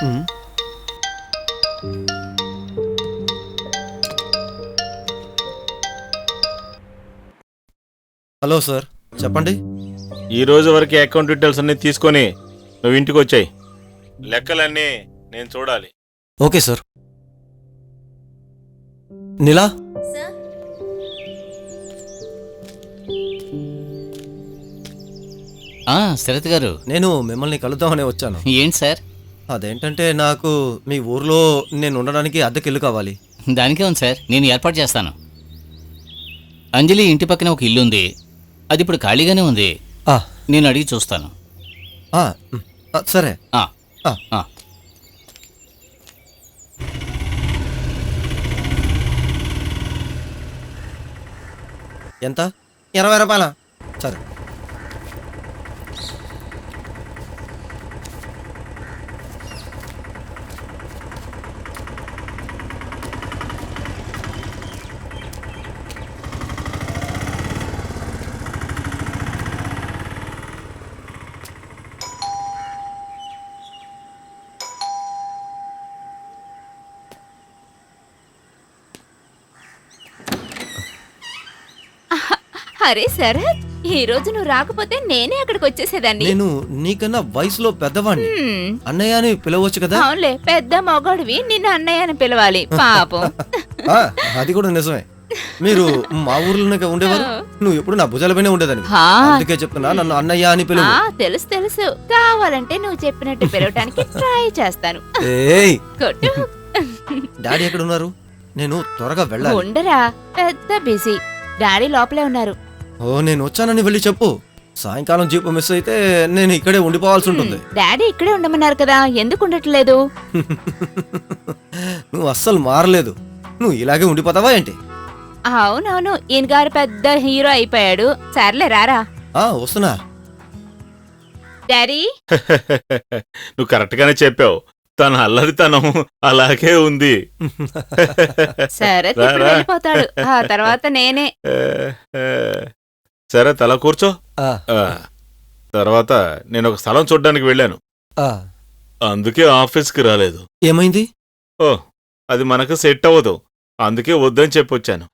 ఉమ్. Hello sir, చెప్పండి. ఈ రోజు వరకు అకౌంట్ డీటెయిల్స్ అన్ని తీసుకొని నువ్వు ఇంటికి వచ్చాయి. లెక్కలన్నీ నేను చూడాలి. Okay sir. నీలా, శరత్ గారు, నేను మిమ్మల్ని కలుద్దామని వచ్చాను. ఏంటి సార్? అదేంటంటే నాకు మీ ఊర్లో నేను ఉండడానికి అద్దెకి ఇల్లు కావాలి. దానికే ఉంది సార్, నేను ఏర్పాటు చేస్తాను. అంజలి ఇంటి పక్కన ఒక ఇల్లు ఉంది, అది ఇప్పుడు ఖాళీగానే ఉంది. ఆ, నేను అడిగి చూస్తాను. ఆ, సరే. ఆ, ఆ. ఆ. ఎంత? 20 రూపాయల? సరే. అరే శరత్, ఈ రోజు నువ్వు రాకపోతే నేనే అక్కడికి వచ్చేసేదాన్ని. నేను నీకన్నా వయసులో పెద్దవాణ్ణి. హ్మ్. అన్నయ్య అని పిలవచ్చు కదా. అవునులే, పెద్ద మొగాడివి, నిన్ను అన్నయ్య అని పిలవాలి. పాపం. ఆ, అది కూడా నిజమే. మీరు మా ఊర్లోనే ఉండేవారు. నువ్వు ఎప్పుడు నా భుజాలపైనే ఉండేదాన్ని. హా. అందుకే చెప్తున్నా, నన్ను అన్నయ్య అని పిలువు. తెలుసు తెలుసు, కావాలంటే నువ్వు చెప్పినట్టు పిలవటానికి ట్రై చేస్తాను. ఏయ్, కొట్టు. డాడీ ఎక్కడ ఉన్నారు? నేను త్వరగా వెళ్ళాలి. ఉండరా, పెద్ద బిజీ. డాడీ లోపలే ఉన్నారు. ఓ, నేను వచ్చానని వెళ్ళి చెప్పు. సాయంకాలం జీపు మిస్ అయితే నేను ఇక్కడే ఉండిపోవాల్సి ఉంటుంది. డాడీ ఇక్కడే ఉండమన్నారు కదా, ఎందుకు ఉండట్లేదు? నువ్వు అస్సలు మారలేదు. నువ్వు ఇలాగే ఉండిపోతావా ఏంటి? అవునవును, ఈయన గారు పెద్ద హీరో అయిపోయాడు. సర్లే రారా. వస్తున్నా. డాడీ. నువ్వు కరెక్ట్ గానే చెప్పావు. తన అల్లరితనం అలాగే ఉంది. సరే, ఇప్పుడు వెళ్ళిపోతాడు. ఆ తర్వాత నేనే. సరే, తల కూర్చో. ఆ, తర్వాత నేను ఒక స్థలం చూడ్డానికి వెళ్ళాను, ఆ. అందుకే ఆఫీస్కి రాలేదు. ఏమైంది? ఓ, అది మనకు సెట్ అవ్వదు, అందుకే వద్దని చెప్పొచ్చాను.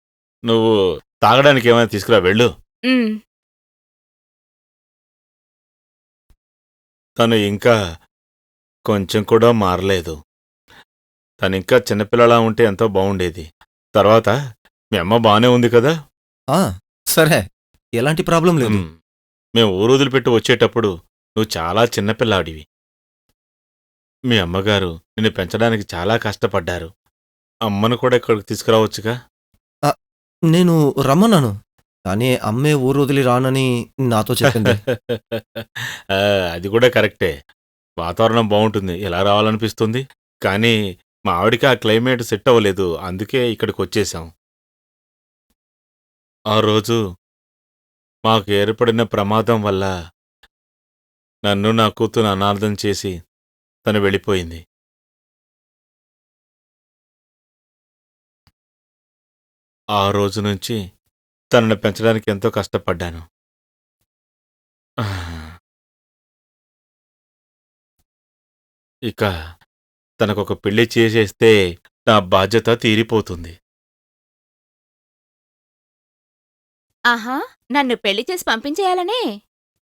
నువ్వు తాగడానికి ఏమైనా తీసుకురా, వెళ్ళు. ఉమ్. తను ఇంకా కొంచెం కూడా మారలేదు. తనింకా చిన్నపిల్లలా ఉంటే ఎంతో బావుండేది. తర్వాత మీ అమ్మ బానే ఉంది కదా? సరే, ఎలాంటి ప్రాబ్లం లేదు. మేము ఊరొదిలిపెట్టి వచ్చేటప్పుడు నువ్వు చాలా చిన్నపిల్లాడివి. మీ అమ్మగారు నిన్ను పెంచడానికి చాలా కష్టపడ్డారు. అమ్మను కూడా ఇక్కడికి తీసుకురావచ్చుగా? నేను రమ్మన్నాను, కానీ అమ్మే ఊరు వదిలి రానని నాతో చెప్పింది. అది కూడా కరెక్టే. వాతావరణం బావుంటుంది, ఎలా రావాలనిపిస్తుంది. కానీ మా ఆవిడికి ఆ క్లైమేట్ సెట్ అవ్వలేదు, అందుకే ఇక్కడికి వచ్చేశాం. ఆ రోజు మాకు ఏర్పడిన ప్రమాదం వల్ల నన్ను నా కూతురు అనార్థం చేసి తను వెళ్ళిపోయింది. ఆ రోజు నుంచి తనను పెంచడానికి ఎంతో కష్టపడ్డాను. ఇక తనకొక పెళ్లి చేసేస్తే నా బాధ్యత తీరిపోతుంది. ఆహా, నన్ను పెళ్లి చేసి పంపించేయాలనే?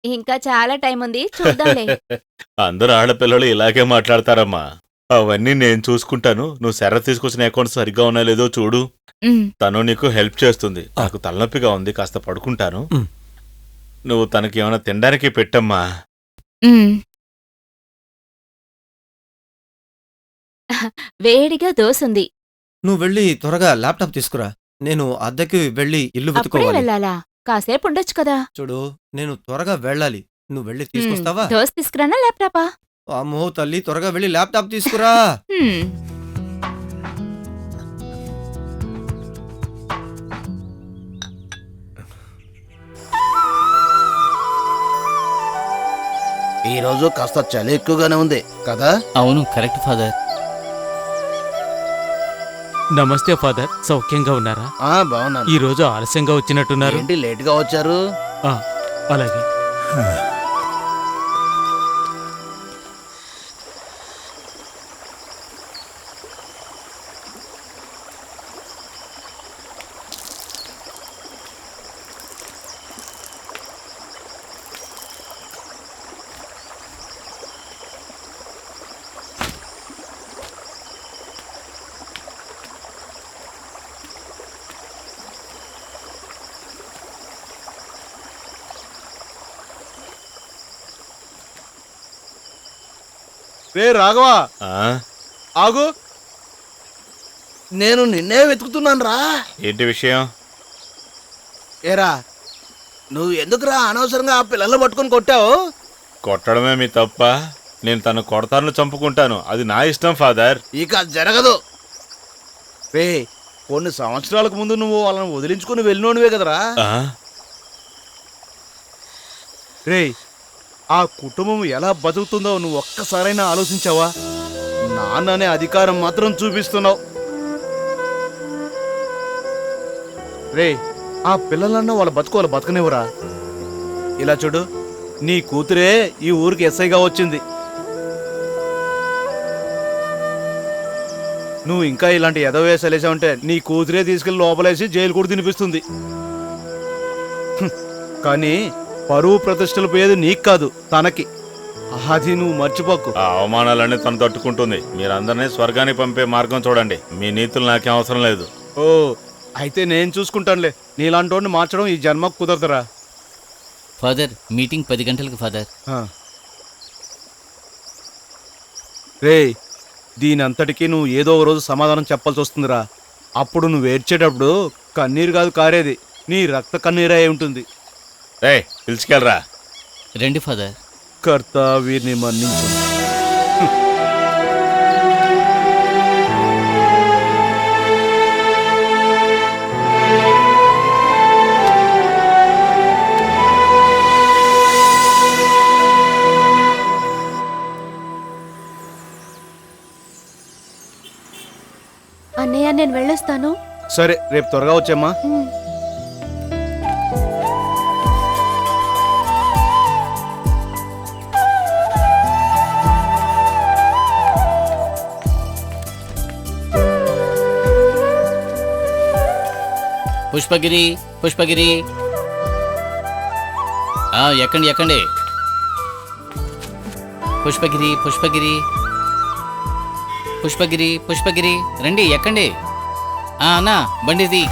ఇంకా చాలా టైం ఉంది, చూద్దాంలే. అందరూ ఆడపిల్లలు ఇలాగే మాట్లాడతారమ్మా. అవన్నీ నేను చూసుకుంటాను. నువ్వు శరత్ తీసుకొచ్చిన అకౌంట్స్ సరిగ్గా ఉన్నా లేదో చూడు. తను నీకు హెల్ప్ చేస్తుంది. నాకు తలనొప్పిగా ఉంది, కాస్త పడుకుంటాను. నువ్వు తనకి ఏమైనా తినడానికి పెట్టమ్మా. వేడిగా దోసుంది. నువ్వు వెళ్ళి త్వరగా ల్యాప్టాప్ తీసుకురా. నేను అద్దెకి వెళ్ళి ఇల్లు అప్పుడే వెతుకోవాలి. వెళ్ళాలా? కాసేపు ఉండొచ్చు కదా. చూడు, నేను త్వరగా వెళ్ళాలి. నువ్వు వెళ్ళి తీసుకొస్తావా? దోశ తీసుకురానా, ల్యాప్టాపా? అమ్మో తల్లి, త్వరగా వెళ్ళి ల్యాప్టాప్ తీసుకురా. ఈరోజు కాస్త చలి ఎక్కువగానే ఉంది కదా? అవును, కరెక్ట్ ఫాదర్. నమస్తే ఫాదర్, సౌఖ్యంగా ఉన్నారా? బాగున్నాను. ఈ రోజు ఆలస్యంగా వచ్చినట్టున్నారు. ఏంటి లేట్ గా వచ్చారు? అలాగే. రే రాఘవా ఆ? ఆగు. నేను నిన్నే వెతుకుతున్నాను రా. ఏంటి విషయం? ఏరా నువ్వు ఎందుకురా అనవసరంగా ఆ పిల్లలు పట్టుకొని కొట్టావు? కొట్టడమే మీ తప్ప. నేను తను కొడతాను, చంపుకుంటాను. అది నా ఇష్టం ఫాదర్. ఇక అది జరగదు. రే కొన్ని సంవత్సరాలకు ముందు నువ్వు వాళ్ళని వదిలించుకుని వెళ్ళినోనివే కదరా. ఆ? రే ఆ కుటుంబం ఎలా బతుకుతుందో నువ్వు ఒక్కసారైనా ఆలోచించావా? నాన్ననే అధికారం మాత్రం చూపిస్తున్నావు. రే ఆ పిల్లలన్నా వాళ్ళ బతకనివ్వరా? ఇలా చూడు, నీ కూతురే ఈ ఊరికి ఎస్ఐగా వచ్చింది. నువ్వు ఇంకా ఇలాంటి ఎదవేసలేసావంటే నీ కూతురే తీసుకెళ్లి లోపలేసి జైలు కూడా తినిపిస్తుంది. కానీ పరువు ప్రతిష్టలు పోయేది నీకు కాదు, తనకి. అది నువ్వు మర్చిపోకు. ఆ అవమానాలన్నీ తను తట్టుకుంటుంది. మీరందరినీ స్వర్గానికి పంపే మార్గం చూడండి. మీ నీతులు నాకేం అవసరం లేదు. ఓ అయితే నేను చూసుకుంటానులే. నీలాంటి వాడిని మార్చడం ఈ జన్మకు కుదరదురా. ఫాదర్ మీటింగ్ 10 గంటలకు ఫాదర్. రే దీని అంతటికీ నువ్వు ఏదో ఒక రోజు సమాధానం చెప్పాల్సి వస్తుందిరా. అప్పుడు నువ్వు ఏడ్చేటప్పుడు కన్నీరు కాదు కారేది, నీ రక్త కన్నీరే అయి ఉంటుంది. రే పిలుచుకెళ్ళరా. రండి ఫాదర్. కర్త వీరిని మన్నించు. అన్నయ్య నేను వెళ్ళొస్తాను. సరే రేపు త్వరగా వచ్చేమ్మా. పుష్పగిరి పుష్పగిరి. ఎక్కండి ఎక్కండి. పుష్పగిరి పుష్పగిరి పుష్పగిరి పుష్పగిరి రండి ఎక్కండి. అన్నా బండిది.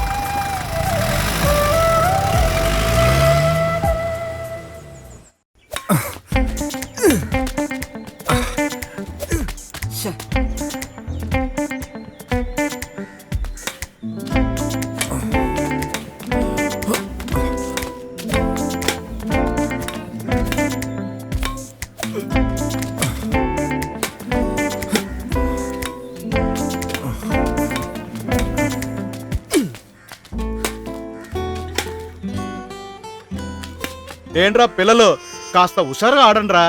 ఏంట్రా పిల్లలు, కాస్త హుషారుగా ఆడండ్రా,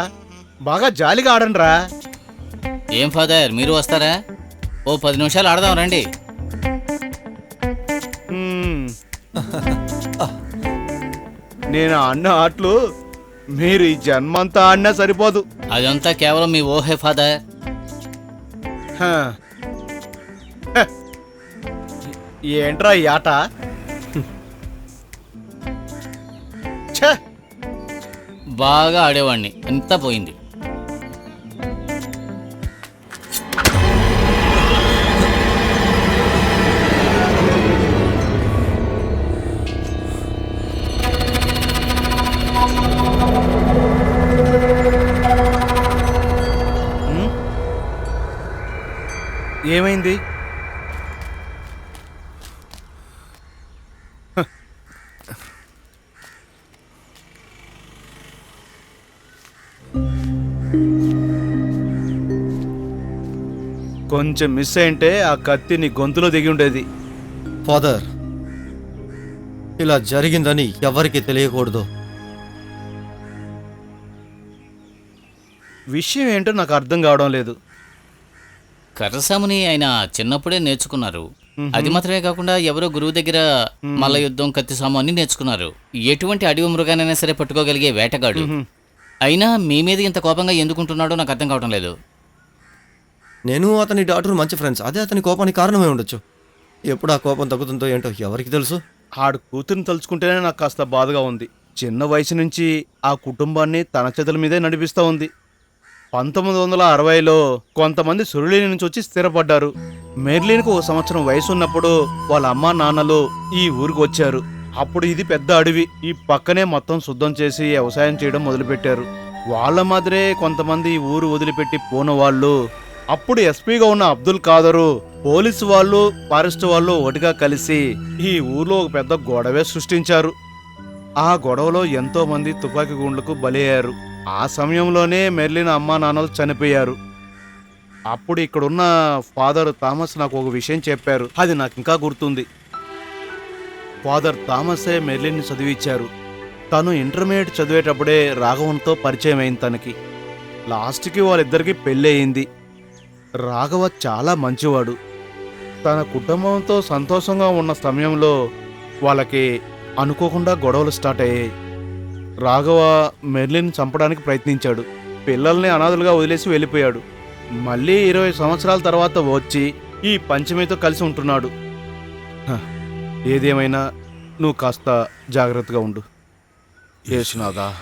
బాగా జాలిగా ఆడండ్రా. ఏం ఫాదర్ మీరు వస్తారా? ఓ 10 నిమిషాలు ఆడదాం రండి. నేను ఆడిన ఆటలు మీరు ఈ జన్మంతా ఆడినా సరిపోదు. అదంతా కేవలం మీ ఓహే ఫాదర్. హ. హ. ఏంట్రా ఈ ఆట? ఛే! బాగా ఆడేవాడిని, అంతా పోయింది. ఏమైంది? కొంచెం మిస్ అయింటే ఆ కత్తి నీ గొంతులో దిగి ఉండేది. ఫాదర్, ఇలా జరిగిందని ఎవరికి తెలియకూడదు. విషయం ఏంటో నాకు అర్థం కావడం లేదు. కర్రసాముని ఆయన చిన్నప్పుడే నేర్చుకున్నారు. అది మాత్రమే కాకుండా ఎవరో గురువు దగ్గర మల్ల యుద్ధం, కత్తిసాము అన్ని నేర్చుకున్నారు. ఎటువంటి అడవి మృగానైనా సరే పట్టుకోగలిగే వేటగాడు. అయినా మీ మీద ఇంత కోపంగా ఎందుకుంటున్నాడో నాకు అర్థం కావడం లేదు. నేను అతని డాక్టర్ మంచి ఫ్రెండ్స్. అదే అతని కోపానికి కారణమై ఉండొచ్చు. ఎప్పుడు ఆ కోపం తగ్గుతుందో ఏంటో ఎవరికి తెలుసు. ఆడు కూతురిని తలుచుకుంటేనే నాకు కాస్త బాధగా ఉంది. చిన్న వయసు నుంచి ఆ కుటుంబాన్ని తన చేతుల మీదే నడిపిస్తూ ఉంది. 1960లో కొంతమంది సురులిని నుంచి వచ్చి స్థిరపడ్డారు. మెర్లిన్కు 1 సంవత్సరం వయసు ఉన్నప్పుడు వాళ్ళ అమ్మా నాన్నలు ఈ ఊరికి వచ్చారు. అప్పుడు ఇది పెద్ద అడవి. ఈ పక్కనే మొత్తం శుద్ధం చేసి వ్యవసాయం చేయడం మొదలుపెట్టారు. వాళ్ళ మాదిరే కొంతమంది ఈ ఊరు వదిలిపెట్టి పోన వాళ్ళు అప్పుడు ఎస్పీగా ఉన్న అబ్దుల్ ఖాదరు పోలీసు వాళ్ళు ఫారెస్ట్ వాళ్ళు ఒకటిగా కలిసి ఈ ఊర్లో ఒక పెద్ద గొడవే సృష్టించారు. ఆ గొడవలో ఎంతో మంది తుపాకీ గుండ్లకు బలయ్యారు. ఆ సమయంలోనే మెర్లిన్ అమ్మా నాన్నలు చనిపోయారు. అప్పుడు ఇక్కడున్న ఫాదర్ థామస్ నాకు ఒక విషయం చెప్పారు. అది నాకు ఇంకా గుర్తుంది. ఫాదర్ థామసే మెర్లిన్ని చదివించారు. తను ఇంటర్మీడియట్ చదివేటప్పుడే రాఘవన్తో పరిచయం అయింది తనకి. లాస్ట్కి వాళ్ళిద్దరికీ పెళ్ళి అయింది. రాఘవ చాలా మంచివాడు. తన కుటుంబంతో సంతోషంగా ఉన్న సమయంలో వాళ్ళకి అనుకోకుండా గొడవలు స్టార్ట్ అయ్యాయి. రాఘవ మెర్లిన్ చంపడానికి ప్రయత్నించాడు. పిల్లల్ని అనాథలుగా వదిలేసి వెళ్ళిపోయాడు. మళ్ళీ 20 సంవత్సరాల తర్వాత వచ్చి ఈ పంచమితో కలిసి ఉంటున్నాడు. హ, ఏదేమైనా నువ్వు కాస్త జాగ్రత్తగా ఉండు. యేసునాథా.